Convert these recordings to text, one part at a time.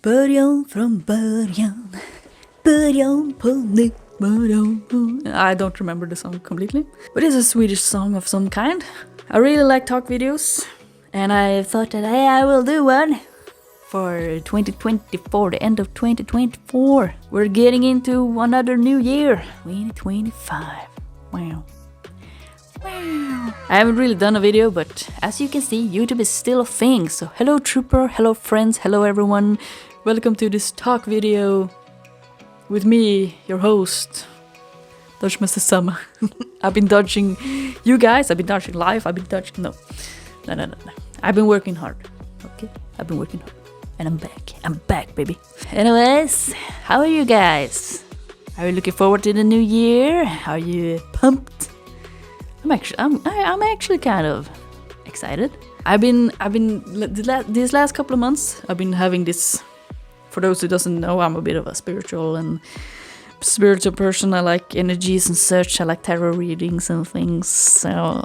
Början från början, början på nytt, början på... I don't remember the song completely, but it's a Swedish song of some kind. I really like talk videos, and I thought that I will do one for 2024, the end of 2024. We're getting into another new year, 2025. Wow. I haven't really done a video, but as you can see, YouTube is still a thing. So hello Trooper, hello friends, hello everyone. Welcome to this talk video with me, your host, Dodge Mr. Summer. I've been dodging you guys, I've been dodging life, I've been dodging... No. I've been working hard, okay? I've been working hard. And I'm back, baby. Anyways, how are you guys? Are you looking forward to the new year? Are you pumped? I'm actually kind of excited. These last couple of months, I've been having this. For those who doesn't know, I'm a bit of a spiritual person. I like energies and such. I like tarot readings and things. So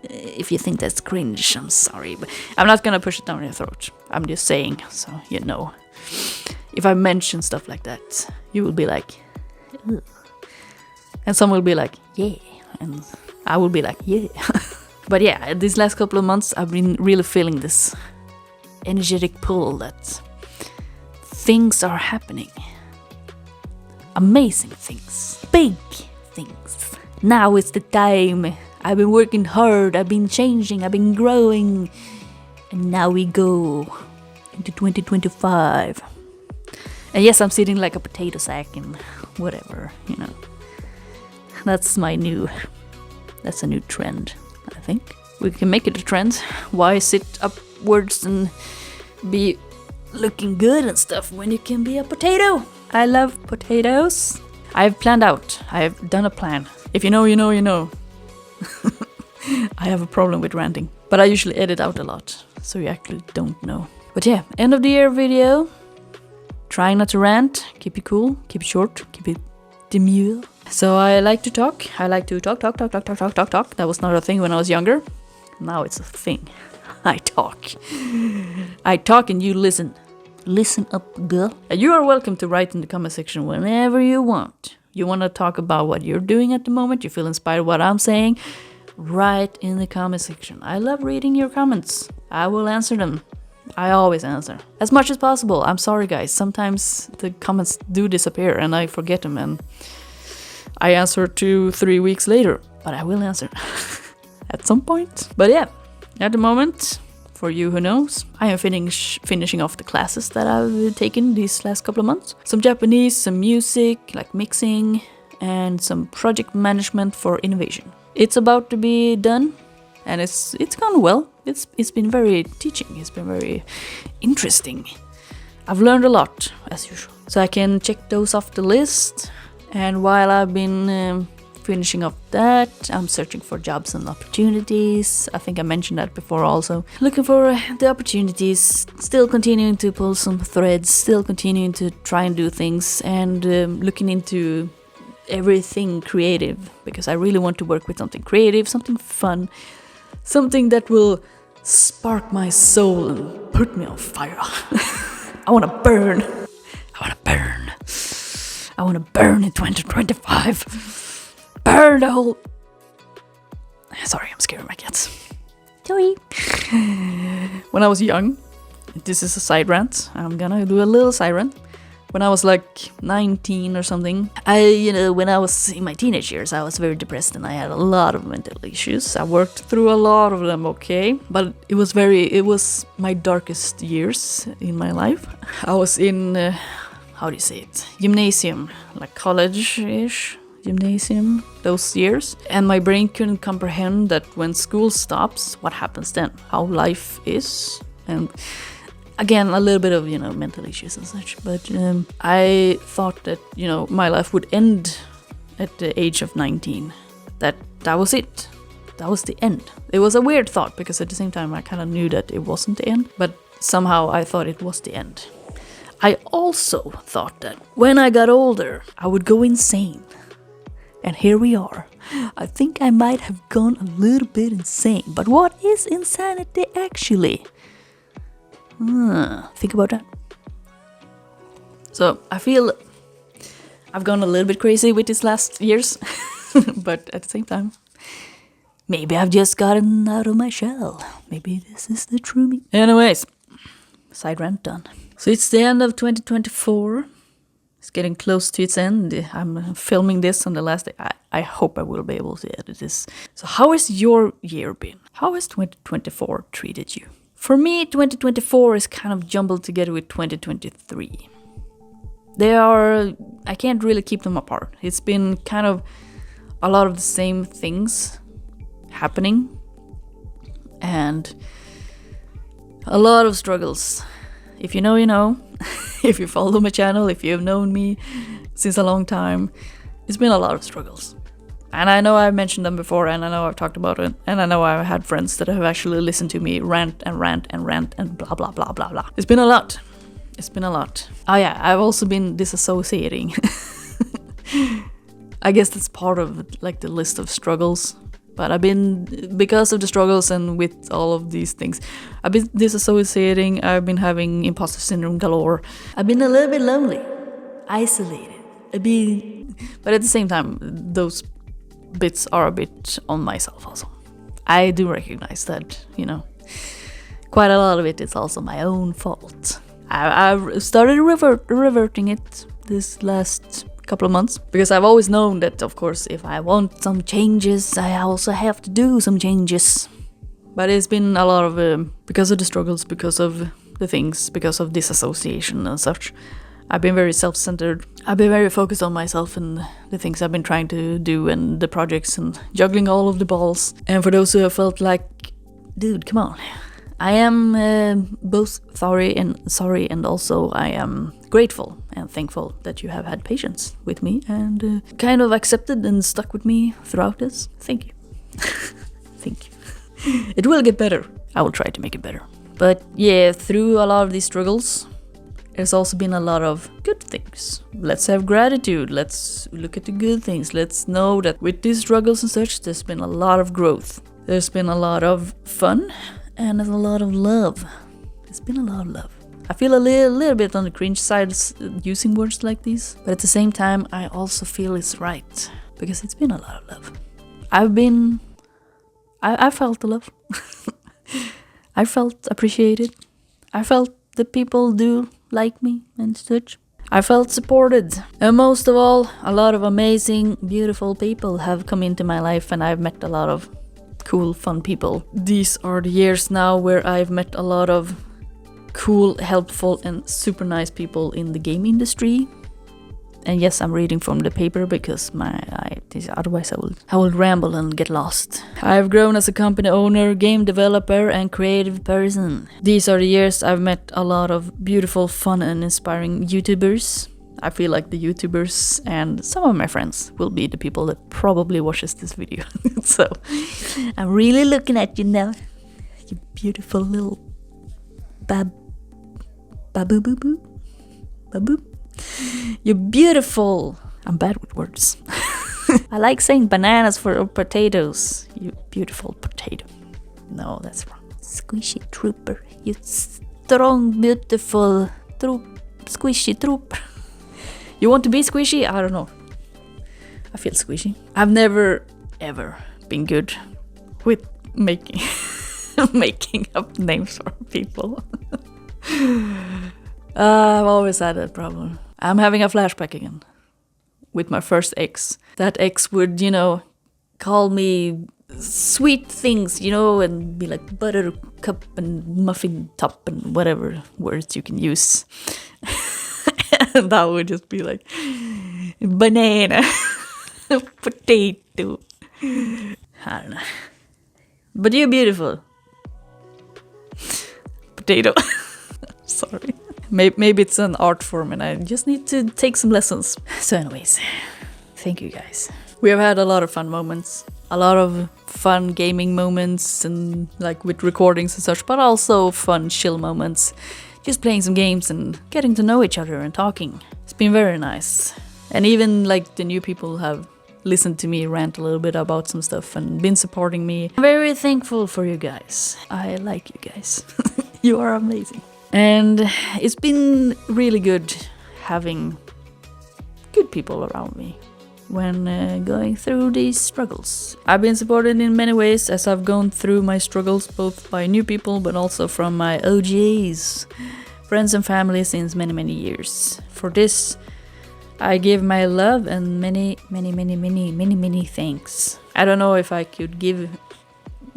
if you think that's cringe, I'm sorry, but I'm not gonna push it down your throat. I'm just saying, so you know. If I mention stuff like that, you will be like, ugh. And some will be like, yeah, and I will be like, yeah. But yeah, these last couple of months, I've been really feeling this energetic pull that things are happening. Amazing things. Big things. Now is the time. I've been working hard. I've been changing. I've been growing. And now we go into 2025. And yes, I'm sitting like a potato sack and whatever, you know. That's a new trend, I think. We can make it a trend. Why sit upwards and be looking good and stuff when you can be a potato? I love potatoes. I've planned out. I've done a plan. If you know, you know, you know. I have a problem with ranting, but I usually edit out a lot, so you actually don't know. But yeah, end of the year video. Trying not to rant. Keep it cool. Keep it short. Keep it demure. So I like to talk. I like to talk. That was not a thing when I was younger. Now it's a thing. I talk and you listen. Listen up, girl. And you are welcome to write in the comment section whenever you want. You want to talk about what you're doing at the moment, you feel inspired what I'm saying, write in the comment section. I love reading your comments. I will answer them. I always answer. As much as possible. I'm sorry guys, sometimes the comments do disappear and I forget them and I answer 2-3 weeks later. But I will answer at some point. But yeah, at the moment, for you who knows, I am finishing off the classes that I've taken these last couple of months. Some Japanese, some music, like mixing, and some project management for innovation. It's about to be done, and it's gone well. It's been very teaching. It's been very interesting. I've learned a lot, as usual. So I can check those off the list. And while I've been finishing up that, I'm searching for jobs and opportunities. I think I mentioned that before also. Looking for the opportunities, still continuing to pull some threads, still continuing to try and do things, and looking into everything creative, because I really want to work with something creative, something fun, something that will spark my soul and put me on fire. I want to burn. I want to burn in 2025. Burn the whole... Sorry, I'm scaring my cats. Sorry. When I was young, this is a side rant. I'm gonna do a little side rant. When I was like 19 or something, when I was in my teenage years, I was very depressed and I had a lot of mental issues. I worked through a lot of them, okay? But it was my darkest years in my life. I was in, how do you say it? Gymnasium, like college-ish. Gymnasium, those years, and my brain couldn't comprehend that when school stops, what happens then, how life is, and again a little bit of mental issues and such. But I thought that my life would end at the age of 19. That was it. That was the end. It was a weird thought because at the same time I kind of knew that it wasn't the end, but somehow I thought it was the end. I also thought that when I got older, I would go insane. And here we are. I think I might have gone a little bit insane. But what is insanity actually? Think about that. So I feel I've gone a little bit crazy with these last years, but at the same time, maybe I've just gotten out of my shell. Maybe this is the true me. Anyways, side rant done. So it's the end of 2024. It's getting close to its end. I'm filming this on the last day. I hope I will be able to edit this. So how has your year been? How has 2024 treated you? For me, 2024 is kind of jumbled together with 2023. I can't really keep them apart. It's been kind of a lot of the same things happening and a lot of struggles. If you know, you know. If you follow my channel, if you've known me since a long time, it's been a lot of struggles. And I know I've mentioned them before, and I know I've talked about it, and I know I've had friends that have actually listened to me rant and blah blah blah blah blah. It's been a lot. It's been a lot. Oh yeah, I've also been disassociating. I guess that's part of like the list of struggles. But I've been, because of the struggles and with all of these things, I've been disassociating, I've been having imposter syndrome galore. I've been a little bit lonely, isolated. But at the same time, those bits are a bit on myself also. I do recognize that, quite a lot of it is also my own fault. I've started reverting it this last couple of months, because I've always known that, of course, if I want some changes, I also have to do some changes. But it's been a lot of, because of the struggles, because of the things, because of disassociation and such, I've been very self-centered. I've been very focused on myself and the things I've been trying to do and the projects and juggling all of the balls. And for those who have felt like, dude, come on. I am both sorry and also I am grateful and thankful that you have had patience with me and kind of accepted and stuck with me throughout this. Thank you. Thank you. It will get better. I will try to make it better. But yeah, through a lot of these struggles, there's also been a lot of good things. Let's have gratitude. Let's look at the good things. Let's know that with these struggles and such, there's been a lot of growth. There's been a lot of fun. And there's a lot of love. It's been a lot of love. I feel a little bit on the cringe side using words like these. But at the same time, I also feel it's right. Because it's been a lot of love. I felt the love. I felt appreciated. I felt that people do like me and such. I felt supported. And most of all, a lot of amazing, beautiful people have come into my life. And I've met a lot of cool, fun people. These are the years now where I've met a lot of cool, helpful, and super nice people in the game industry. And yes, I'm reading from the paper because otherwise I will ramble and get lost. I've grown as a company owner, game developer, and creative person. These are the years I've met a lot of beautiful, fun, and inspiring YouTubers. I feel like the YouTubers and some of my friends will be the people that probably watches this video. So, I'm really looking at you now. You beautiful little baboo. You're beautiful. I'm bad with words. I like saying bananas for potatoes. You beautiful potato. No, that's wrong. Squishy trooper. You strong, beautiful squishy trooper. You want to be squishy? I don't know. I feel squishy. I've never, ever been good with making up names for people. I've always had that problem. I'm having a flashback again with my first ex. That ex would, call me sweet things, and be like buttercup and muffin top and whatever words you can use. And that would just be like banana, potato. I don't know. But you're beautiful. Potato. Sorry. Maybe it's an art form and I just need to take some lessons. So anyways, thank you guys. We have had a lot of fun moments. A lot of fun gaming moments and like with recordings and such, but also fun chill moments. Just playing some games and getting to know each other and talking. It's been very nice. And even like the new people have listened to me rant a little bit about some stuff and been supporting me. I'm very thankful for you guys. I like you guys. You are amazing. And it's been really good having good people around me when going through these struggles. I've been supported in many ways as I've gone through my struggles, both by new people but also from my OGs, friends and family since many, many years. For this, I give my love and many, many, many, many, many, many thanks. I don't know if I could give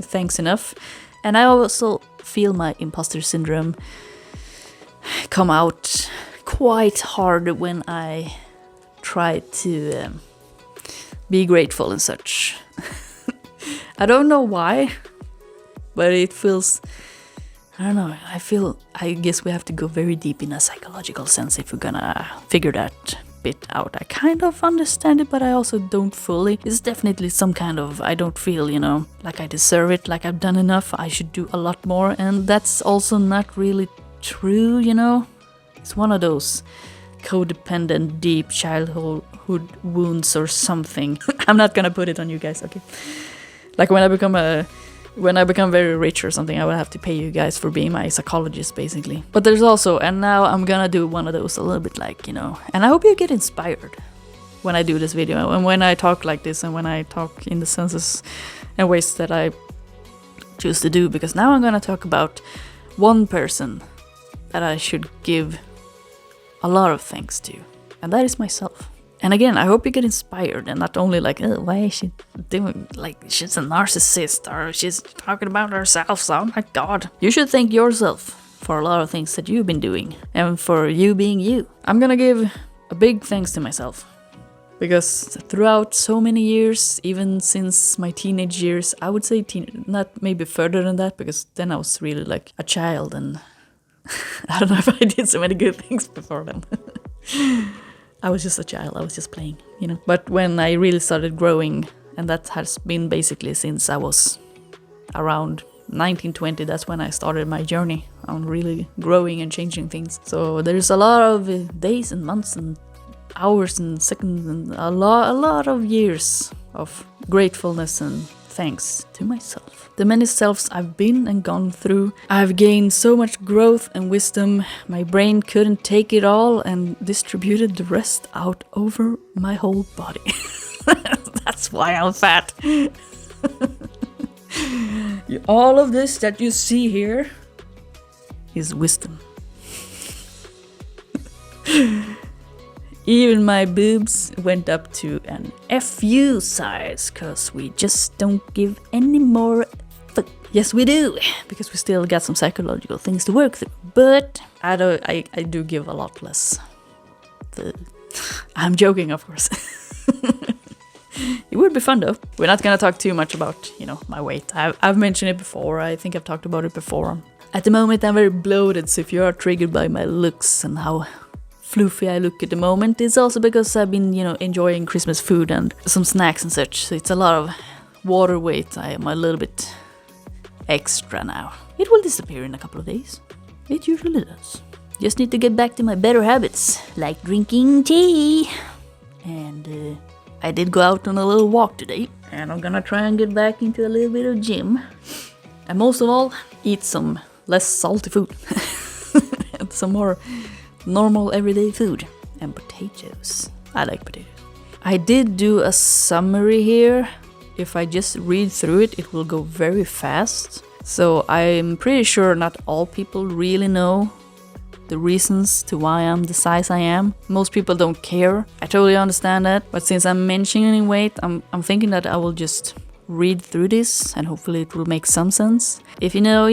thanks enough. And I also feel my imposter syndrome come out quite hard when I try to be grateful and such. I don't know why, but it feels, I don't know, I guess we have to go very deep in a psychological sense if we're gonna figure that bit out. I kind of understand it, but I also don't fully. It's definitely some kind of, I don't feel, like I deserve it, like I've done enough, I should do a lot more, and that's also not really true, It's one of those codependent, deep childhood wounds or something. I'm not gonna put it on you guys, okay? Like when I become very rich or something, I will have to pay you guys for being my psychologist, basically. But there's also, and now I'm gonna do one of those a little bit like, and I hope you get inspired when I do this video, and when I talk like this, and when I talk in the senses and ways that I choose to do, because now I'm gonna talk about one person that I should give a lot of thanks to, and that is myself. And again, I hope you get inspired and not only like, oh, why is she doing, like, she's a narcissist or she's talking about herself, so oh my god. You should thank yourself for a lot of things that you've been doing and for you being you. I'm gonna give a big thanks to myself because throughout so many years, even since my teenage years, I would say not maybe further than that, because then I was really like a child and I don't know if I did so many good things before then. I was just a child, I was just playing, But when I really started growing, and that has been basically since I was around 1920, that's when I started my journey on really growing and changing things. So there's a lot of days and months and hours and seconds and a lot of years of gratefulness and thanks to myself. The many selves I've been and gone through, I've gained so much growth and wisdom, my brain couldn't take it all and distributed the rest out over my whole body. That's why I'm fat. All of this that you see here is wisdom. Even my boobs went up to an FU size, cause we just don't give any more fuck. Yes, we do, because we still got some psychological things to work through. But I do give a lot less. I'm joking, of course. It would be fun though. We're not gonna talk too much about, my weight. I've mentioned it before. I think I've talked about it before. At the moment, I'm very bloated, so if you are triggered by my looks and how floofy I look at the moment, it's also because I've been, enjoying Christmas food and some snacks and such. So it's a lot of water weight. I am a little bit extra now. It will disappear in a couple of days. It usually does. Just need to get back to my better habits, like drinking tea. And I did go out on a little walk today, and I'm gonna try and get back into a little bit of gym. And most of all, eat some less salty food. And some more normal everyday food. And potatoes. I like potatoes. I did do a summary here. If I just read through it, it will go very fast. So I'm pretty sure not all people really know the reasons to why I'm the size I am. Most people don't care. I totally understand that. But since I'm mentioning weight, I'm thinking that I will just read through this and hopefully it will make some sense. If you know.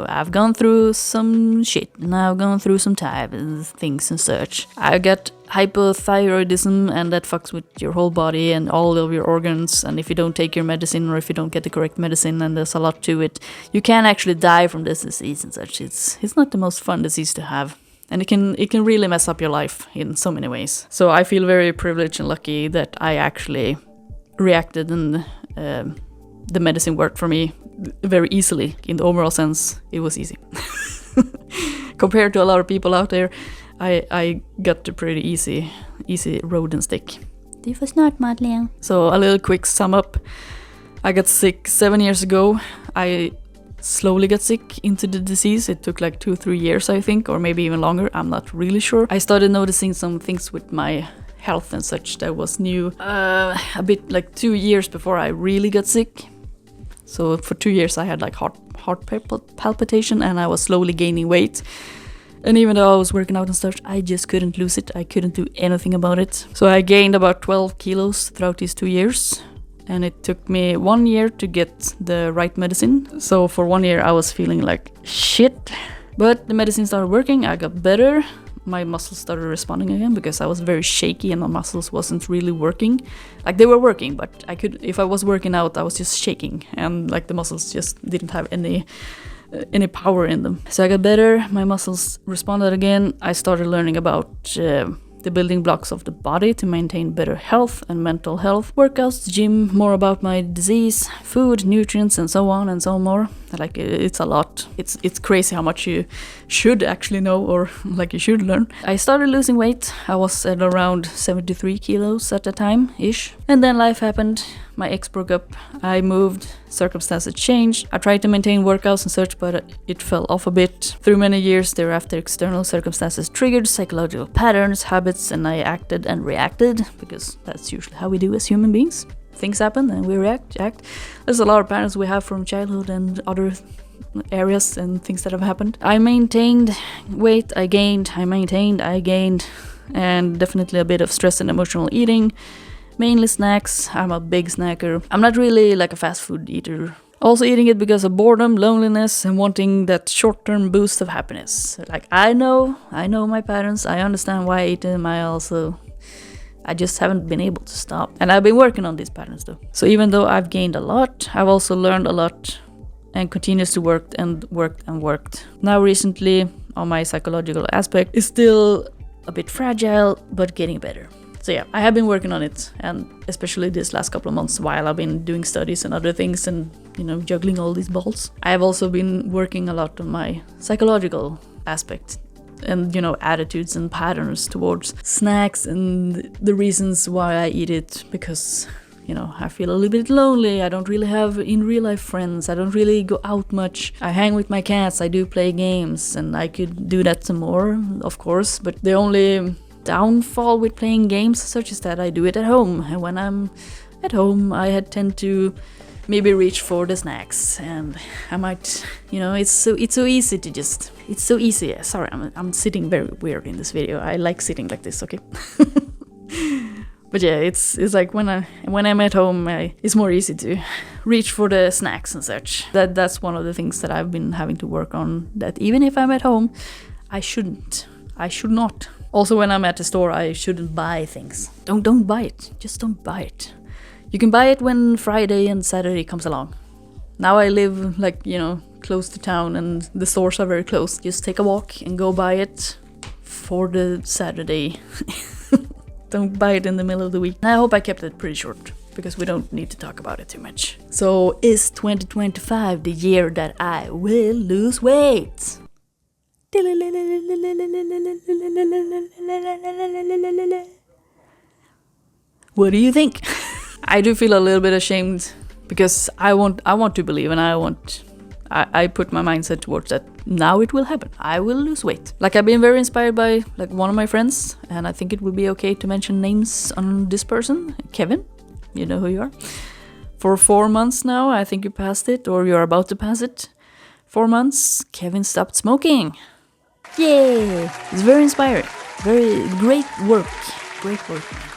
I've gone through some shit and I've gone through some type of things and such. I got hypothyroidism, and that fucks with your whole body and all of your organs, and if you don't take your medicine or if you don't get the correct medicine, and there's a lot to it, you can actually die from this disease and such. It's not the most fun disease to have. And it can really mess up your life in so many ways. So I feel very privileged and lucky that I actually reacted and the medicine worked for me very easily. In the overall sense, it was easy. Compared to a lot of people out there, I got a pretty easy road and stick. Det var snart, Madeleine. So a little quick sum up. I got sick 7 years ago. I slowly got sick into the disease. It took like 2-3 years, I think, or maybe even longer. I'm not really sure. I started noticing some things with my health and such that was new a bit like 2 years before I really got sick. So for 2 years I had like heart palpitation, and I was slowly gaining weight. And even though I was working out and stuff, I just couldn't lose it. I couldn't do anything about it. So I gained about 12 kilos throughout these 2 years. And it took me 1 year to get the right medicine. So for 1 year I was feeling like shit. But the medicine started working, I got better. My muscles started responding again because I was very shaky and my muscles wasn't really working. Like they were working, but if I was working out, I was just shaking. And like the muscles just didn't have any power in them. So I got better, my muscles responded again. I started learning about the building blocks of the body to maintain better health and mental health. Workouts, gym, more about my disease, food, nutrients, and so on and so more. Like it's a lot. It's crazy how much you should actually know, or like you should learn. I started losing weight. I was at around 73 kilos at the time ish. And then life happened. My ex broke up, I moved, circumstances changed. I tried to maintain workouts and such, but it fell off a bit. Through many years thereafter, external circumstances triggered psychological patterns, habits, and I acted and reacted, because that's usually how we do as human beings. Things happen and we act. There's a lot of patterns we have from childhood and other areas and things that have happened. I maintained weight, I gained, and definitely a bit of stress and emotional eating. Mainly snacks. I'm a big snacker. I'm not really like a fast food eater. Also eating it because of boredom, loneliness, and wanting that short-term boost of happiness. Like I know my patterns. I understand why I eat them. I just haven't been able to stop. And I've been working on these patterns though. So even though I've gained a lot, I've also learned a lot and continuously worked. Now recently, on my psychological aspect, is still a bit fragile, but getting better. So yeah, I have been working on it, and especially this last couple of months while I've been doing studies and other things and, juggling all these balls. I have also been working a lot on my psychological aspect and, attitudes and patterns towards snacks and the reasons why I eat it, because, I feel a little bit lonely. I don't really have in real life friends. I don't really go out much. I hang with my cats. I do play games, and I could do that some more, of course, but the only downfall with playing games such as that I do it at home, and when I'm at home I tend to maybe reach for the snacks, and I might it's so easy to just it's so easy. Sorry, I'm sitting very weird in this video. I like sitting like this, okay? But yeah, it's like when I'm at home, it's more easy to reach for the snacks and such. That's one of the things that I've been having to work on, that even if I'm at home, I should not. Also, when I'm at the store, I shouldn't buy things. Don't buy it. Just don't buy it. You can buy it when Friday and Saturday comes along. Now I live close to town and the stores are very close. Just take a walk and go buy it for the Saturday. Don't buy it in the middle of the week. And I hope I kept it pretty short, because we don't need to talk about it too much. So is 2025 the year that I will lose weight? What do you think? I do feel a little bit ashamed, because I want to believe, and I put my mindset towards that. Now it will happen. I will lose weight. Like, I've been very inspired by one of my friends, and I think it would be okay to mention names on this person, Kevin. You know who you are. For 4 months now, I think you passed it, or you're about to pass it. 4 months, Kevin stopped smoking. Yay! It's very inspiring. Very great work.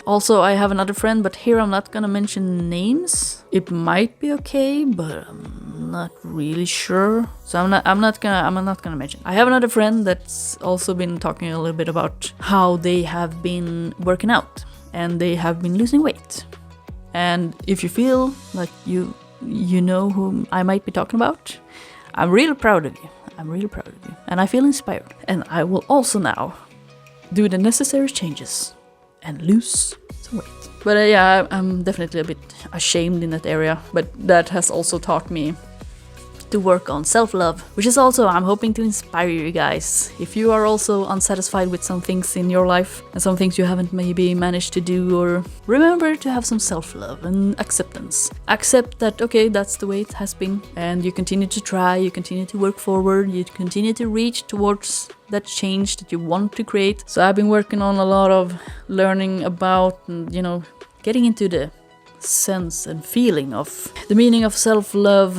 Also, I have another friend, but here I'm not gonna mention names. It might be okay, but I'm not really sure. So I'm not gonna mention. I have another friend that's also been talking a little bit about how they have been working out and they have been losing weight. And if you feel like you know whom I might be talking about, I'm really proud of you. And I feel inspired. And I will also now do the necessary changes and lose some weight. But yeah, I'm definitely a bit ashamed in that area. But that has also taught me to work on self-love, which is also, I'm hoping to inspire you guys. If you are also unsatisfied with some things in your life and some things you haven't maybe managed to do, or remember to have some self-love and acceptance. Accept that, okay, that's the way it has been, and you continue to try, you continue to work forward, you continue to reach towards that change that you want to create. So I've been working on a lot of learning about, you know, getting into the sense and feeling of the meaning of self-love,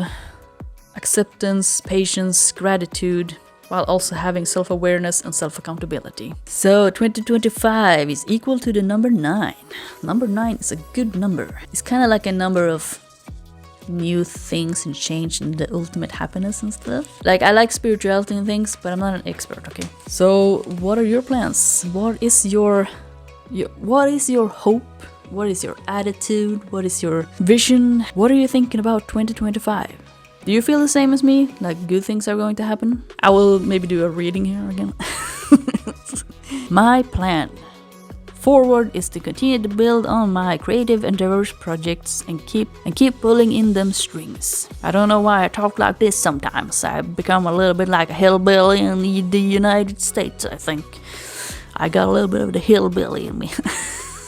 acceptance, patience, gratitude, while also having self-awareness and self-accountability. So 2025 is equal to the number 9. Number 9 is a good number. It's kind of like a number of new things and change and the ultimate happiness and stuff. Like, I like spirituality and things, but I'm not an expert, okay? So what are your plans? What is your hope? What is your attitude? What is your vision? What are you thinking about 2025? Do you feel the same as me? Like, good things are going to happen? I will maybe do a reading here again. My plan forward is to continue to build on my creative endeavors projects and keep pulling in them strings. I don't know why I talk like this sometimes. I become a little bit like a hillbilly in the United States, I think. I got a little bit of the hillbilly in me.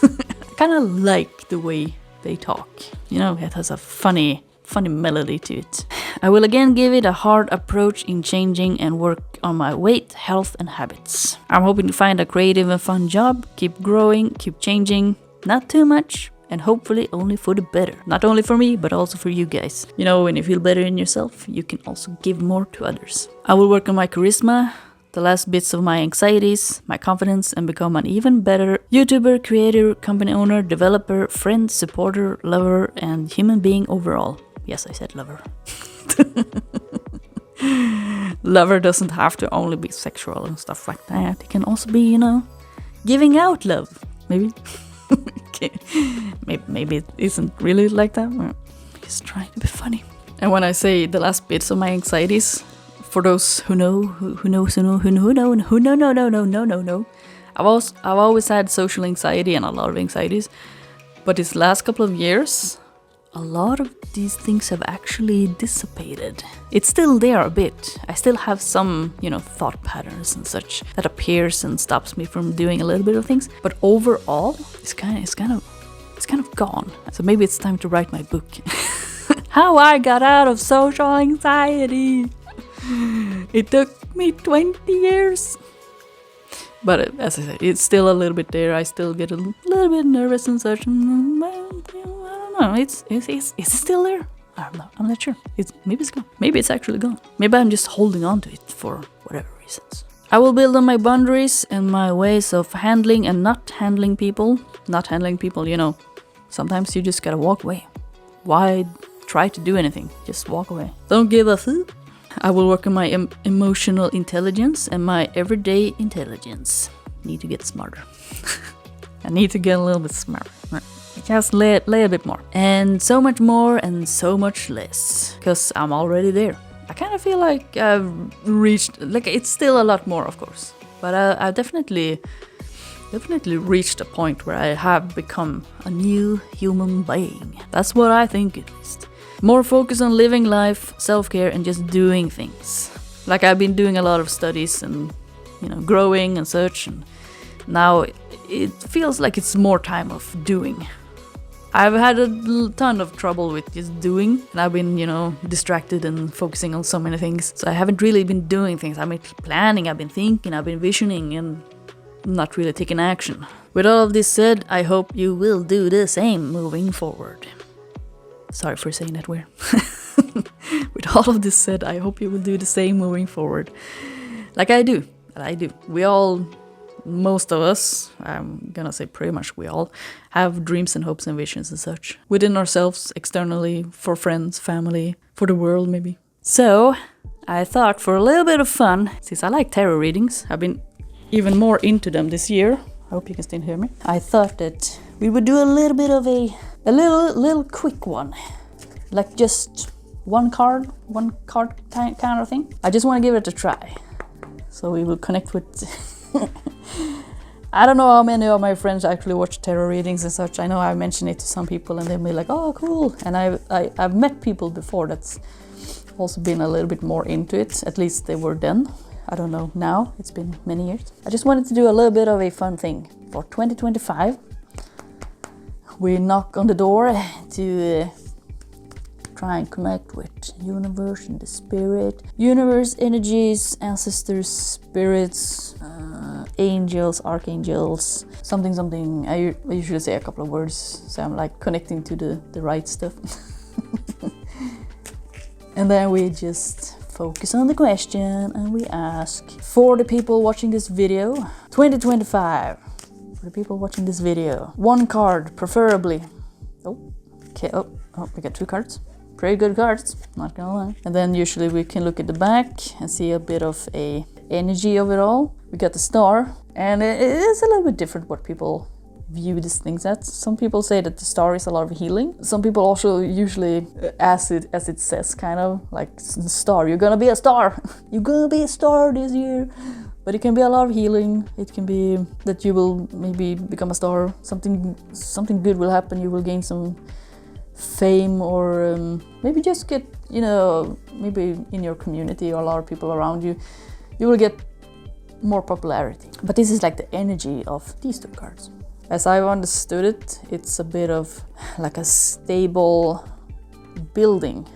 I kind of like the way they talk. You know, it has a funny melody to it. I will again give it a hard approach in changing and work on my weight, health and habits. I'm hoping to find a creative and fun job, keep growing, keep changing, not too much, and hopefully only for the better. Not only for me, but also for you guys. You know, when you feel better in yourself, you can also give more to others. I will work on my charisma, the last bits of my anxieties, my confidence, and become an even better YouTuber, creator, company owner, developer, friend, supporter, lover, and human being overall. Yes, I said lover. Lover doesn't have to only be sexual and stuff like that. It can also be, you know, giving out love. Maybe. Okay. Maybe it isn't really like that. I'm just trying to be funny. And when I say the last bits of my anxieties, for those who know. I've always had social anxiety and a lot of anxieties, but these last couple of years, a lot of these things have actually dissipated. It's still there a bit. I still have some, you know, thought patterns and such that appears and stops me from doing a little bit of things. But overall, it's kind of gone. So maybe it's time to write my book. How I got out of social anxiety. It took me 20 years. But as I said, it's still a little bit there. I still get a little bit nervous and such. I don't know. Is it still there? I don't know. I'm not sure. Maybe it's gone. Maybe it's actually gone. Maybe I'm just holding on to it for whatever reasons. I will build on my boundaries and my ways of handling and not handling people. Not handling people, you know. Sometimes you just gotta walk away. Why try to do anything? Just walk away. Don't give a fuck. I will work on my emotional intelligence and my everyday intelligence. Need to get smarter. I need to get a little bit smarter. Just lay a bit more. And so much more and so much less. Because I'm already there. I kind of feel like I've reached... Like, it's still a lot more, of course. But I've definitely reached a point where I have become a new human being. That's what I think, at least. More focus on living life, self-care, and just doing things. Like, I've been doing a lot of studies and, you know, growing and such, and now it feels like it's more time of doing. I've had a ton of trouble with just doing, and I've been, you know, distracted and focusing on so many things. So I haven't really been doing things. I've been planning, I've been thinking, I've been visioning, and not really taking action. With all of this said, I hope you will do the same moving forward. Sorry for saying that weird. With all of this said, I hope you will do the same moving forward. Like I do. We all, most of us, I'm gonna say pretty much we all, have dreams and hopes and visions and such. Within ourselves, externally, for friends, family, for the world maybe. So, I thought for a little bit of fun, since I like tarot readings, I've been even more into them this year. I hope you can still hear me. I thought that we would do a little bit of a little quick one. Like just one card kind of thing. I just want to give it a try. So we will connect with... I don't know how many of my friends actually watch tarot readings and such. I know I mentioned it to some people and they'll be like, oh, cool. And I've met people before that's also been a little bit more into it. At least they were then. I don't know now. It's been many years. I just wanted to do a little bit of a fun thing for 2025. We knock on the door to try and connect with universe and the spirit. Universe, energies, ancestors, spirits, angels, archangels, something. I usually say a couple of words, so I'm like connecting to the right stuff. And then we just focus on the question and we ask for the people watching this video, 2025, for the people watching this video, one card preferably. Oh, okay, oh, we got 2 cards. Pretty good cards, not gonna lie. And then usually we can look at the back and see a bit of a energy of it all. We got the star, and it is a little bit different what people view these things as. Some people say that the star is a lot of healing. Some people also usually as it says, kind of like the star. You're gonna be a star. You're gonna be a star this year. But it can be a lot of healing. It can be that you will maybe become a star. Something good will happen. You will gain some fame, or maybe just get, maybe in your community or a lot of people around you, you will get more popularity. But this is like the energy of these 2 cards. As I've understood it, it's a bit of like a stable building,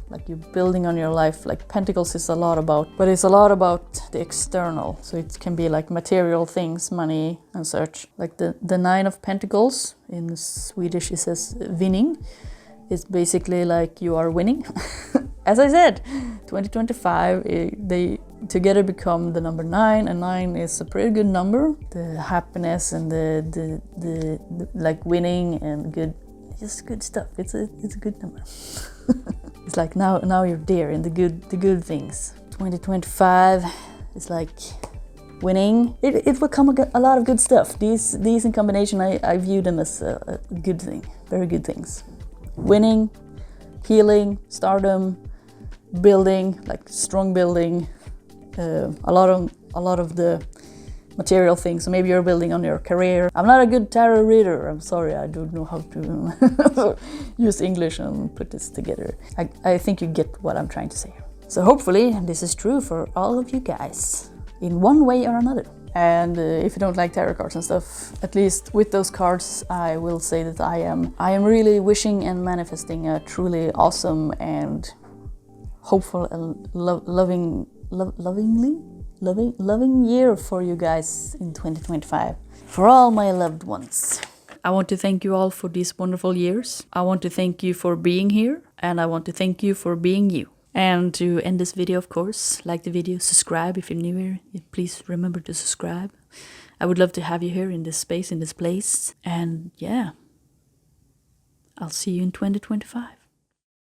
like you're building on your life. Like Pentacles is a lot about, but it's a lot about the external. So it can be like material things, money and such. Like the 9 of Pentacles, in Swedish it says vinning. It's basically like you are winning. As I said, 2025, they together become the number 9, and 9 is a pretty good number. The happiness and the like winning and good, just good stuff. It's a good number. It's like now you're there in the good things. 2025 is like winning. It will come a lot of good stuff. These in combination, I view them as a good thing, very good things. Winning, healing, stardom, building, like strong building, a lot of the material things. So maybe you're building on your career. I'm not a good tarot reader. I'm sorry, I don't know how to use English and put this together. I think you get what I'm trying to say. So hopefully this is true for all of you guys in one way or another. And if you don't like tarot cards and stuff, at least with those cards, I will say that I am really wishing and manifesting a truly awesome and hopeful and loving year for you guys in 2025. For all my loved ones. I want to thank you all for these wonderful years. I want to thank you for being here, and I want to thank you for being you. And to end this video, of course, like the video, subscribe if you're new here. Please remember to subscribe. I would love to have you here in this space, in this place. And yeah, I'll see you in 2025.